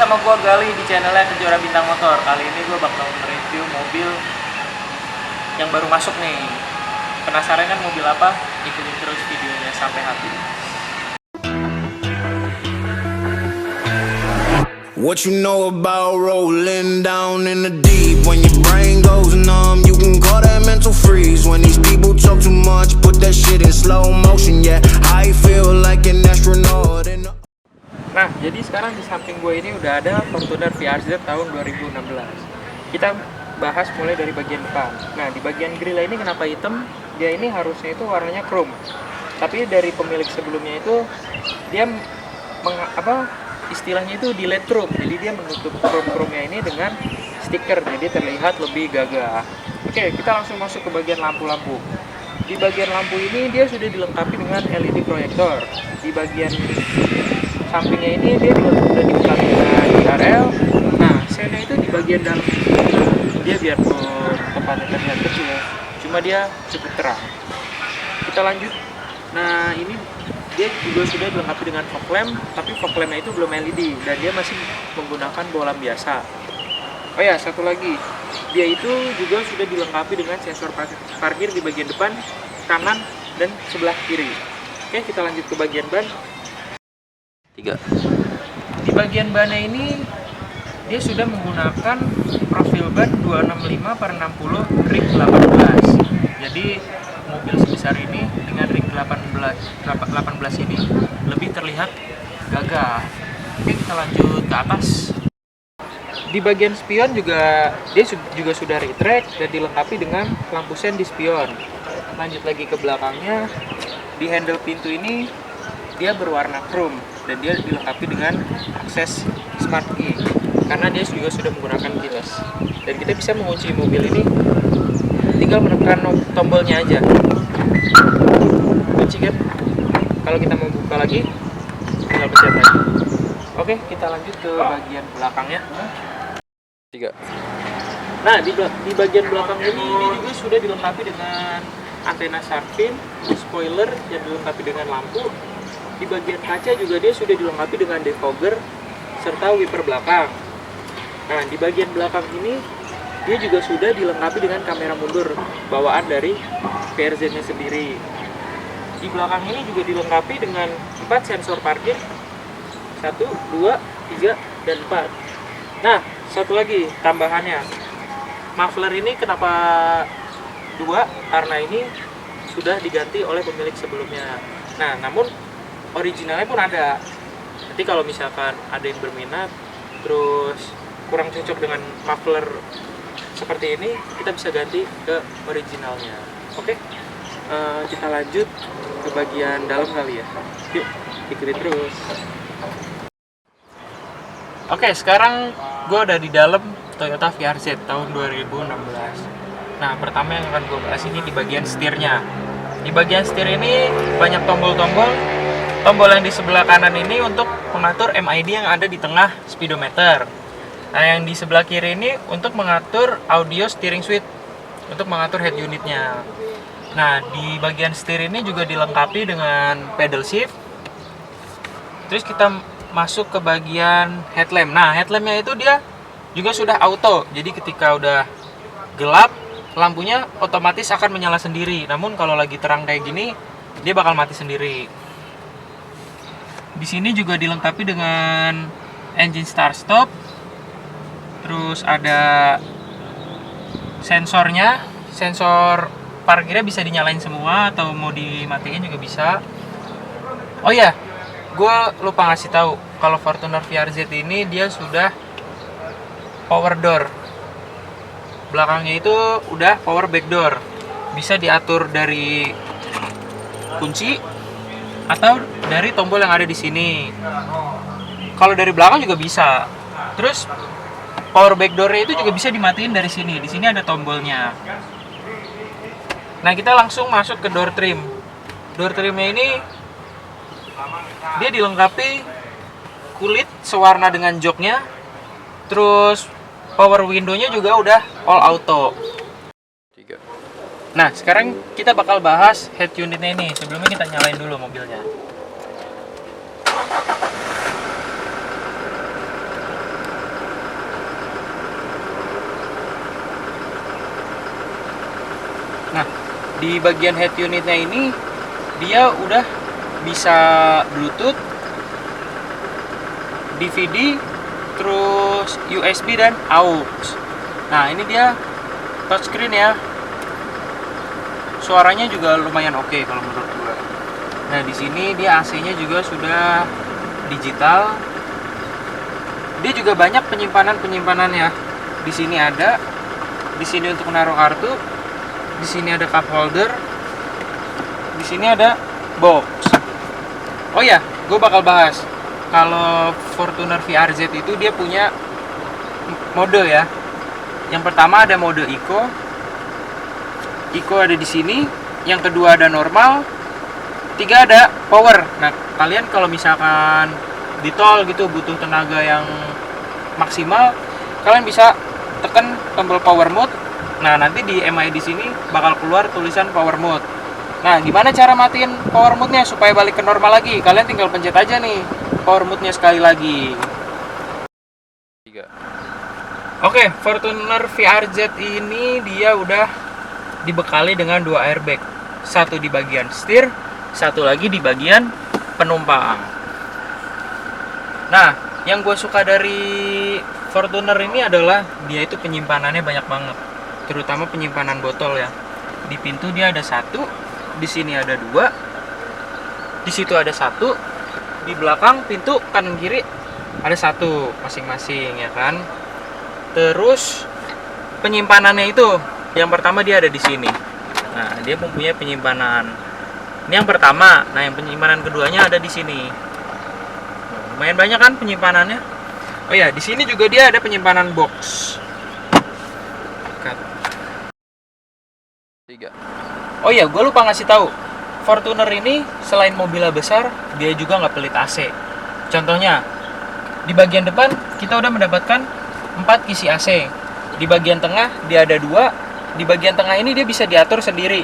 sama gue Gali di channelnya Kejora Bintang Motor. Kali ini gue bakal nge-review mobil yang baru masuk nih. Penasaran kan mobil apa? Ikutin terus videonya sampai habis. What you know about rolling down in the deep? When your brain goes numb, you can call that mental freeze. When these people talk too much, put that shit in slow motion. Yeah, I feel like an astronaut in the... Nah, jadi sekarang di samping gue ini udah ada Fortuner VRZ tahun 2016. Kita bahas mulai dari bagian depan. Nah, di bagian grill ini kenapa hitam? Dia ini harusnya itu warnanya chrome. Tapi dari pemilik sebelumnya itu dia istilahnya itu delete chrome. Jadi dia menutup chrome-chrome-nya ini dengan stiker, jadi terlihat lebih gagah. Oke, kita langsung masuk ke bagian lampu-lampu. Di bagian lampu ini dia sudah dilengkapi dengan LED proyektor. Di bagian sampingnya ini dia sudah dilengkapi dengan DRL. Nah, sennya itu di bagian dalam dia biarpun tempatnya terlihat kecil, cuma dia cukup terang. Kita lanjut. Nah, ini dia juga sudah dilengkapi dengan fog lamp, tapi fog lampnya itu belum LED dan dia masih menggunakan bolam biasa. Oh ya, satu lagi, dia itu juga sudah dilengkapi dengan sensor parkir di bagian depan, kanan, dan sebelah kiri. Oke, kita lanjut ke bagian ban. 3. Di bagian bannya ini dia sudah menggunakan profil ban 265/60 ring 18. Jadi mobil sebesar ini dengan ring 18 ini lebih terlihat gagah. Oke, kita lanjut ke atas. Di bagian spion juga dia juga sudah retract dan dilengkapi dengan lampu sen di spion. Lanjut lagi ke belakangnya, di handle pintu ini dia berwarna chrome dan dia dilengkapi dengan akses smart key karena dia juga sudah menggunakan keyless. Dan kita bisa mengunci mobil ini tinggal menekan tombolnya aja. Kunci kan? Kalau kita mau buka lagi, tinggal pencet lagi. Oke, kita lanjut ke bagian belakangnya. 3. Nah, di bagian belakang ini dia juga sudah dilengkapi dengan antena shark fin, spoiler yang dilengkapi dengan lampu. Di bagian kaca juga dia sudah dilengkapi dengan defogger serta wiper belakang. Nah, di bagian belakang ini dia juga sudah dilengkapi dengan kamera mundur bawaan dari VRZ-nya sendiri. Di belakang ini juga dilengkapi dengan 4 sensor parkir. 1, 2, 3, dan 4. Nah, satu lagi tambahannya. Muffler ini kenapa 2? Karena ini sudah diganti oleh pemilik sebelumnya. Nah, namun originalnya pun ada. Nanti kalau misalkan ada yang berminat terus kurang cocok dengan muffler seperti ini, kita bisa ganti ke originalnya. Oke, kita lanjut ke bagian dalam kali ya. Yuk, ikutin terus. Oke, sekarang gue udah di dalam Toyota VRZ tahun 2016. Nah, pertama yang akan gue bahas ini di bagian setirnya. Di bagian setir ini banyak tombol-tombol. Tombol yang di sebelah kanan ini untuk mengatur MID yang ada di tengah speedometer. Nah, yang di sebelah kiri ini untuk mengatur audio steering suite, untuk mengatur head unitnya. Nah, di bagian setir ini juga dilengkapi dengan pedal shift. Terus kita masuk ke bagian headlamp. Nah, headlampnya itu dia juga sudah auto. Jadi ketika udah gelap, lampunya otomatis akan menyala sendiri. Namun kalau lagi terang kayak gini, dia bakal mati sendiri. Di sini juga dilengkapi dengan engine start stop. Terus ada sensornya, sensor parkirnya bisa dinyalain semua atau mau dimatiin juga bisa. Oh ya, gue lupa ngasih tahu kalau Fortuner VRZ ini dia sudah power door. Belakangnya itu udah power back door. Bisa diatur dari kunci atau dari tombol yang ada di sini. Kalau dari belakang juga bisa. Terus power back door-nya itu juga bisa dimatiin dari sini. Di sini ada tombolnya. Nah, kita langsung masuk ke door trim. Door trimnya ini dia dilengkapi kulit sewarna dengan joknya. Terus power window-nya juga udah all auto. 3. Nah, sekarang kita bakal bahas head unitnya ini. Sebelumnya kita nyalain dulu mobilnya. Nah, di bagian head unitnya ini dia udah bisa Bluetooth, DVD, terus USB dan AUX. Nah, ini dia touchscreen ya. Suaranya juga lumayan oke kalau menurut gua. Nah, di sini dia AC-nya juga sudah digital. Dia juga banyak penyimpanan ya. Di sini ada, di sini untuk menaruh kartu, di sini ada cup holder, di sini ada box. Oh ya, gue bakal bahas kalau Fortuner VRZ itu dia punya mode ya. Yang pertama ada mode Eco. Eco ada di sini. Yang kedua ada normal. 3 ada power. Nah, kalian kalau misalkan di tol gitu butuh tenaga yang maksimal, kalian bisa tekan tombol power mode. Nah, nanti di MI di sini bakal keluar tulisan power mode. Nah, gimana cara matiin power mode-nya supaya balik ke normal lagi? Kalian tinggal pencet aja nih power mode-nya sekali lagi. 3. Oke, Fortuner VRZ ini dia udah dibekali dengan 2 airbag. Satu di bagian setir, satu lagi di bagian penumpang. Nah, yang gue suka dari Fortuner ini adalah dia itu penyimpanannya banyak banget, terutama penyimpanan botol ya. Di pintu dia ada 1, di sini ada 2, di situ ada 1, di belakang pintu kanan kiri ada 1 masing-masing ya kan. Terus penyimpanannya itu yang pertama dia ada di sini. Nah, dia mempunyai penyimpanan. Ini yang pertama. Nah, yang penyimpanan keduanya ada di sini. Lumayan banyak kan penyimpanannya. Oh ya, di sini juga dia ada penyimpanan box. 3. Oh ya, gue lupa ngasih tahu. Fortuner ini selain mobilnya besar, dia juga nggak pelit AC. Contohnya, di bagian depan kita udah mendapatkan 4 kisi AC. Di bagian tengah dia ada 2. Di bagian tengah ini dia bisa diatur sendiri.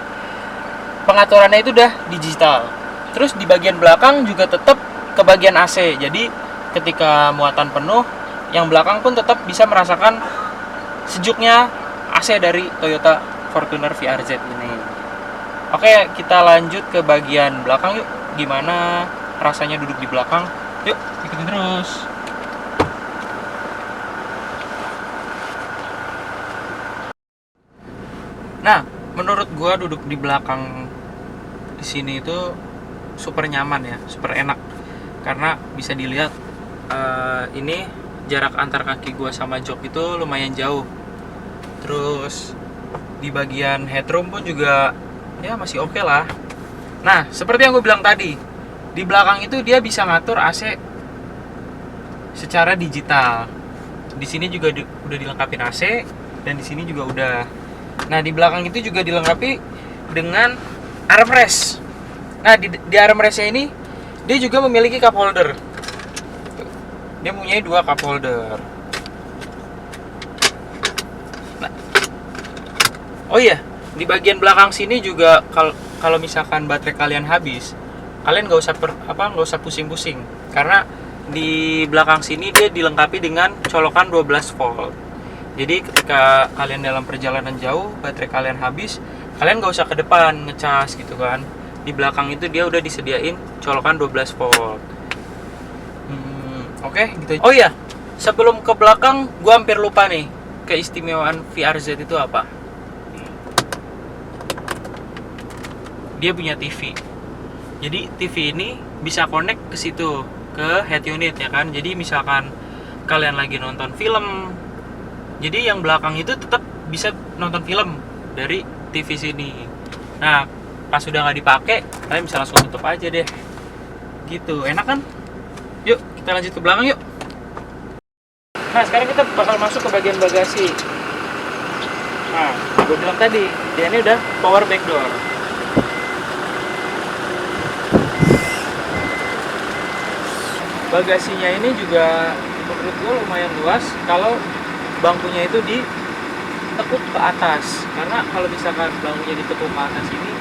Pengaturannya itu udah digital. Terus di bagian belakang juga tetap ke bagian AC. Jadi ketika muatan penuh, yang belakang pun tetap bisa merasakan sejuknya AC dari Toyota Fortuner VRZ ini. Oke, kita lanjut ke bagian belakang yuk. Gimana rasanya duduk di belakang? Yuk, ikutin terus. Nah, menurut gua duduk di belakang di sini itu super nyaman ya, super enak. Karena bisa dilihat ini jarak antar kaki gua sama jok itu lumayan jauh. Terus di bagian headroom pun juga ya masih oke lah. Nah, seperti yang gue bilang tadi, di belakang itu dia bisa ngatur AC secara digital. Di sini juga udah dilengkapi AC dan di sini juga udah. Nah, di belakang itu juga dilengkapi dengan armrest. Nah, di armrestnya ini dia juga memiliki cup holder. Dia mempunyai 2 cup holder. Nah, oh iya, di bagian belakang sini juga kalau misalkan baterai kalian habis, kalian nggak usah pusing-pusing, karena di belakang sini dia dilengkapi dengan colokan 12 volt. Jadi ketika kalian dalam perjalanan jauh, baterai kalian habis, kalian nggak usah ke depan ngecas gitu kan. Di belakang itu dia udah disediain colokan 12 volt. Oke, gitu. Oh iya, sebelum ke belakang, gua hampir lupa nih, keistimewaan VRZ itu apa? Dia punya TV. Jadi TV ini bisa connect ke situ, ke head unit ya kan. Jadi misalkan kalian lagi nonton film, jadi yang belakang itu tetap bisa nonton film dari TV sini. Nah, pas sudah nggak dipakai, kalian bisa langsung tutup aja deh. Gitu, enak kan? Yuk, kita lanjut ke belakang yuk. Nah, sekarang kita bakal masuk ke bagian bagasi. Nah, gue bilang tadi, dia ini udah power back door. Bagasinya ini juga menurut gue lumayan luas kalau bangkunya itu ditekuk ke atas. Karena kalau misalkan bangkunya ditekuk ke atas ini,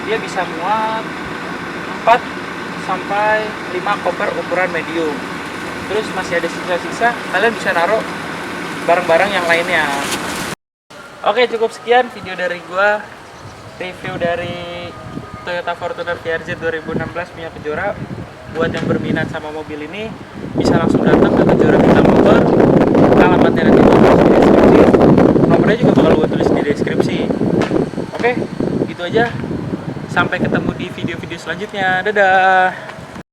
dia bisa muat 4 sampai 5 koper ukuran medium. Terus masih ada sisa-sisa, kalian bisa naruh barang-barang yang lainnya. Oke, cukup sekian video dari gua. review dari Toyota Fortuner VRZ 2016 punya Kejora. Buat yang berminat sama mobil ini bisa langsung datang ke Kejora Bintang Motor. Alamatnya nanti gue tulis di deskripsi, nomornya juga bakal gue tulis di deskripsi. Oke, gitu aja. Sampai ketemu di video-video selanjutnya. Dadah.